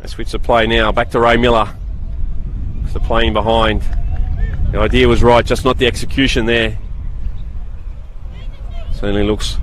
They switch the play now, back to Ray Miller. The playing behind. The idea was right, just not the execution there. Certainly looks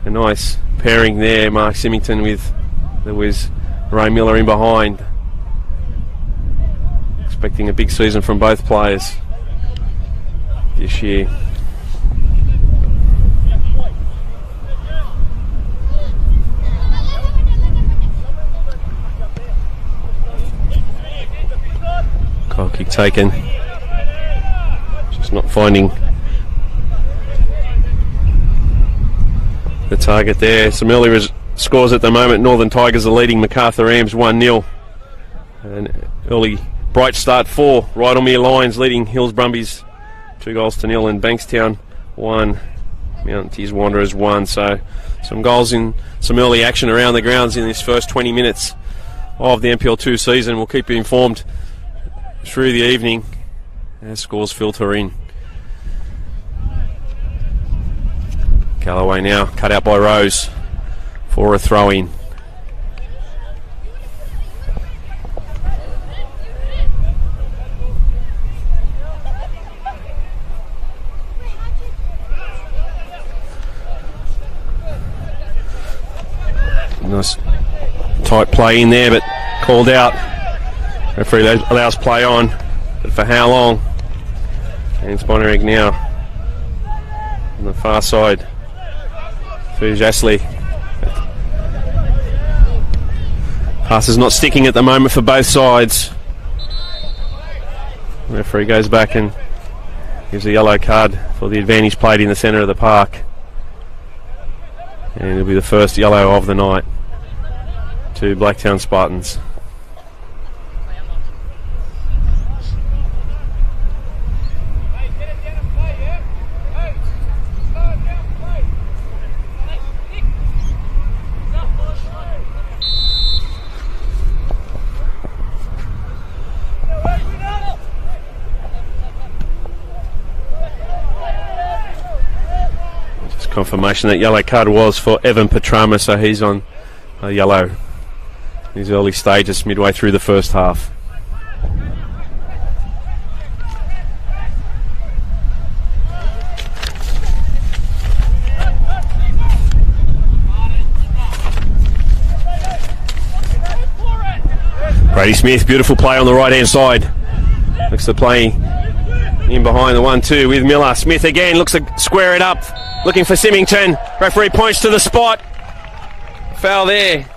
a nice pairing there, Mark Symington with, there was Ray Miller in behind. Expecting a big season from both players this year. Goal kick taken. Just not finding the target there. Some early scores at the moment. Northern Tigers are leading MacArthur Rams 1-0. An early bright start for Rydalmere Lions, leading Hills Brumbies 2-0, and Bankstown 1, Mount Tees Wanderers 1. So some goals in some early action around the grounds in this first 20 minutes of the NPL2 season. We'll keep you informed through the evening as scores filter in. Callaway now cut out by Rose for a throw in. Nice tight play in there, but called out. Referee allows play on, but for how long? And it's Bonnirigg now on the far side for Jasley. Pass is not sticking at the moment for both sides. Referee goes back and gives a yellow card for the advantage played in the centre of the park. And it'll be the first yellow of the night to Blacktown Spartans. Confirmation that yellow card was for Evan Petrama, so he's on a yellow in his early stages, midway through the first half. Brady Smith, beautiful play on the right hand side. Looks to play in behind the 1-2 with Miller. Smith again looks to square it up. Looking for Symington. Referee points to the spot. Foul there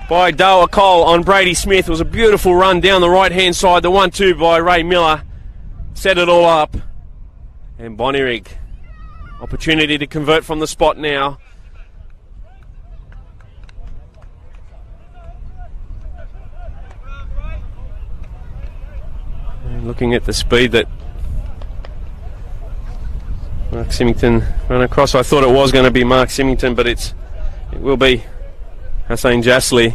by Doa Cole on Brady Smith. It was a beautiful run down the right-hand side. The 1-2 by Ray Miller. Set it all up. And Bonnirigg. Opportunity to convert from the spot now. And looking at the speed that Mark Symington ran across. I thought it was going to be Mark Symington, but it will be Hussein Jasley.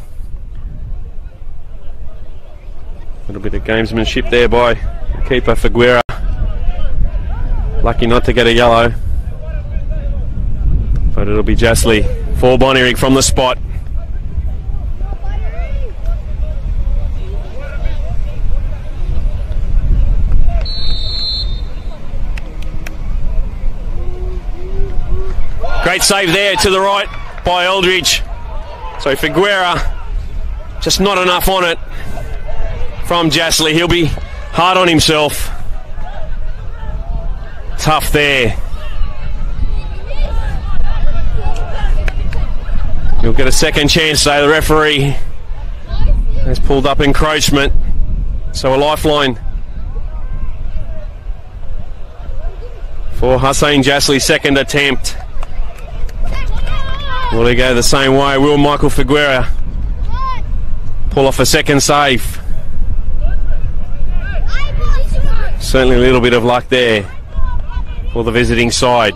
A little bit of gamesmanship there by the keeper Figuera. Lucky not to get a yellow. But it'll be Jasley for Bonnirigg from the spot. Great save there to the right by Eldridge. So Figuera, just not enough on it from Jasley. He'll be hard on himself. Tough there. He'll get a second chance though. The referee has pulled up encroachment. So a lifeline for Hussein Jasley's second attempt. Will he go the same way? Will Michael Figuera pull off a second save? Certainly a little bit of luck there for the visiting side.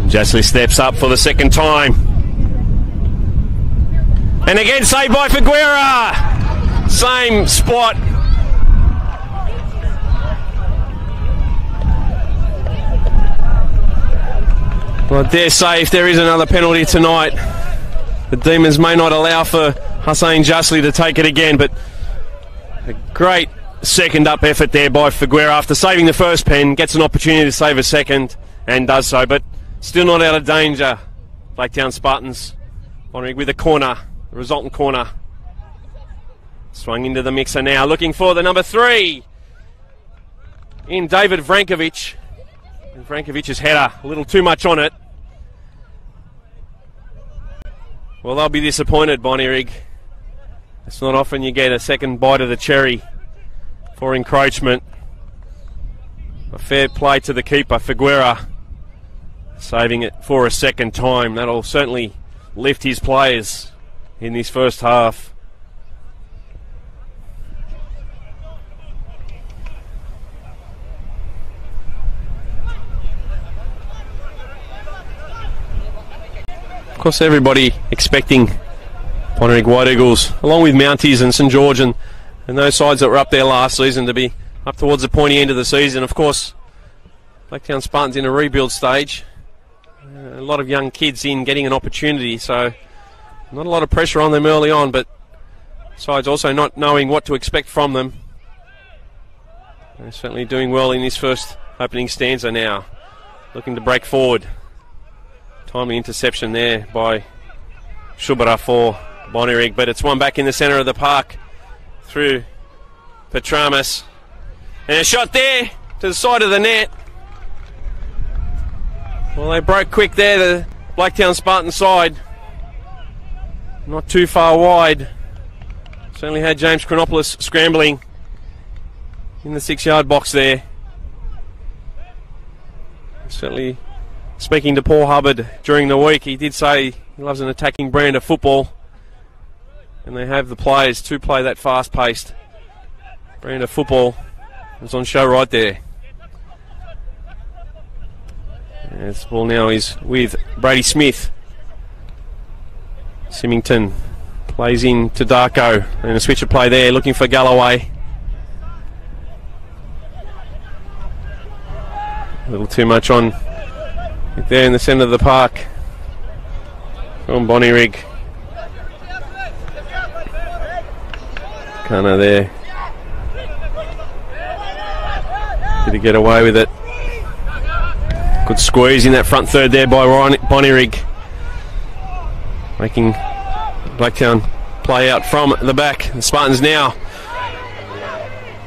Jasley steps up for the second time. And again saved by Figuera. Same spot. Well, I dare say if there is another penalty tonight, the Demons may not allow for Hussein Justly to take it again, but a great second up effort there by Figueroa after saving the first pen, gets an opportunity to save a second and does so, but still not out of danger. Blaketown Spartans, Bonnirigg with a corner, the resultant corner. Swung into the mixer now, looking for the number 3 in David Vrankovic. And Vrankovic's header, a little too much on it. Well, they'll be disappointed, Bonnirigg. It's not often you get a second bite of the cherry for encroachment. A fair play to the keeper, Figueroa, saving it for a second time. That'll certainly lift his players in this first half. Of course, everybody expecting Bonnirigg White Eagles, along with Mounties and St George and those sides that were up there last season, to be up towards the pointy end of the season. Of course, Blaketown Spartans in a rebuild stage. A lot of young kids in getting an opportunity, so not a lot of pressure on them early on, but sides also not knowing what to expect from them. They're certainly doing well in this first opening stanza now. Looking to break forward. Timely interception there by Shubara for Bonnirigg, but it's one back in the centre of the park through Petramas. And a shot there to the side of the net. Well, they broke quick there, the Blaketown Spartan side. Not too far wide. Certainly had James Chronopoulos scrambling in the 6-yard box there. Certainly, speaking to Paul Hubbard during the week, he did say he loves an attacking brand of football, and they have the players to play that fast-paced brand of football. It's on show right there. And this ball now is with Brady Smith. Symington plays in to Darko, and a switch of play there, looking for Galloway. A little too much on there in the centre of the park from Bonnirigg. Kana there. Did he get away with it? Good squeeze in that front third there by Bonnirigg, making Blaketown play out from the back. The Spartans now.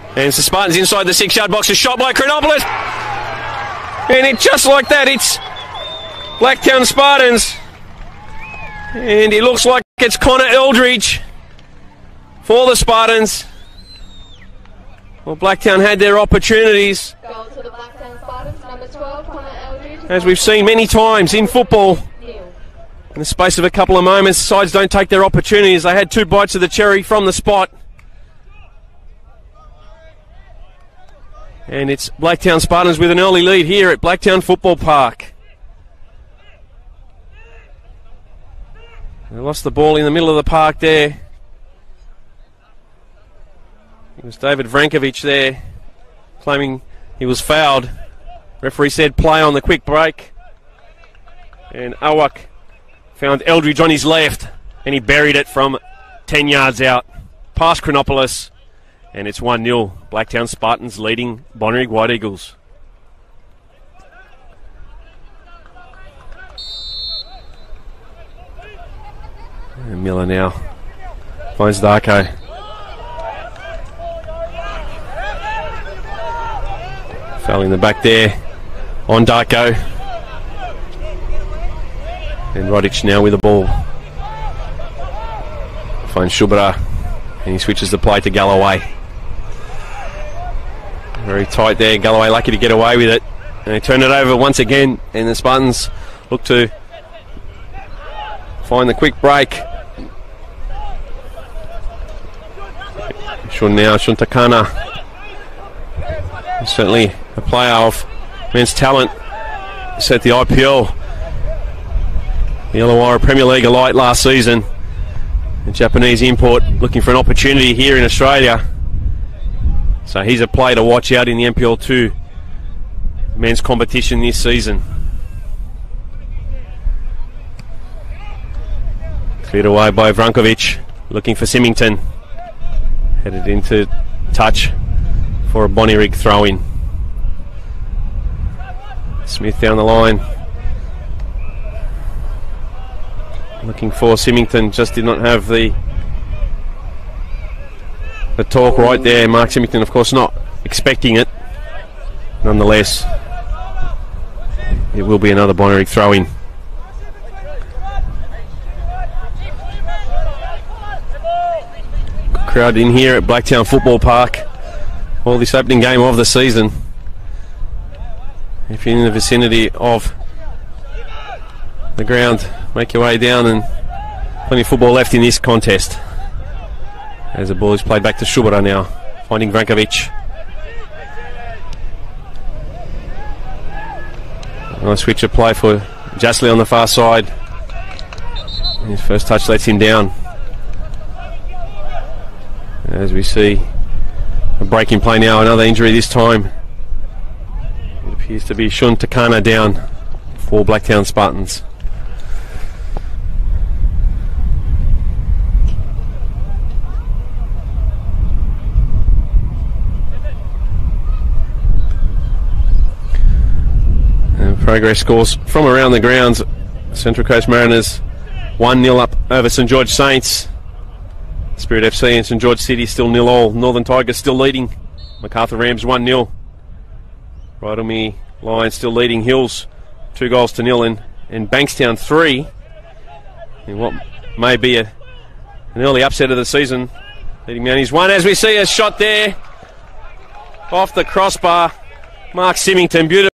And it's the Spartans inside the 6-yard box. A shot by Chronopoulos. And it just like that, it's Blaketown Spartans. And it looks like it's Connor Eldridge for the Spartans. Well, Blaketown had their opportunities. Goal to the Blaketown Spartans, number 12, Connor Eldridge. As we've seen many times in football, in the space of a couple of moments, sides don't take their opportunities. They had 2 bites of the cherry from the spot. And it's Blaketown Spartans with an early lead here at Blaketown Football Park. They lost the ball in the middle of the park there. It was David Vrankovic there, claiming he was fouled. Referee said play on the quick break. And Awak found Eldridge on his left, and he buried it from 10 yards out, past Chronopoulos. And it's 1-0. Blaketown Spartans leading Bonnirigg White Eagles. And Miller now finds Darko. Fell in the back there on Darko. And Rodic now with the ball. Finds Shubara, and he switches the play to Galloway. Very tight there. Galloway lucky to get away with it. And they turn it over once again, and the Spartans look to find the quick break. Shuntakana. Certainly a player of immense talent. Set the IPL, the Illawarra Premier League alight last season. A Japanese import looking for an opportunity here in Australia. So he's a player to watch out in the NPL2 men's competition this season. Cleared away by Vrankovic, looking for Symington. Headed into touch for a Bonnirigg throw-in. Smith down the line. Looking for Symington, just did not have the talk right there. Mark Symington, of course, not expecting it. Nonetheless, it will be another Bonnirigg throw-in. Crowd in here at Blacktowne Football Park. All this opening game of the season. If you're in the vicinity of the ground, make your way down, and plenty of football left in this contest. As the ball is played back to Shubara now, finding Vrankovic. Nice switch of play for Jasley on the far side. His first touch lets him down. As we see a break in play now, another injury this time. It appears to be Shun Takana down for Blacktowne Spartans. And progress scores from around the grounds. Central Coast Mariners 1-0 up over St George Saints. Spirit FC and St George City still 0-0. Northern Tigers still leading. Macarthur Rams 1-0. Rydalmere Lions still leading. Hills 2-0, and Bankstown 3. In what may be an early upset of the season. Leading Mounties 1, as we see a shot there off the crossbar. Mark Symington, beautiful.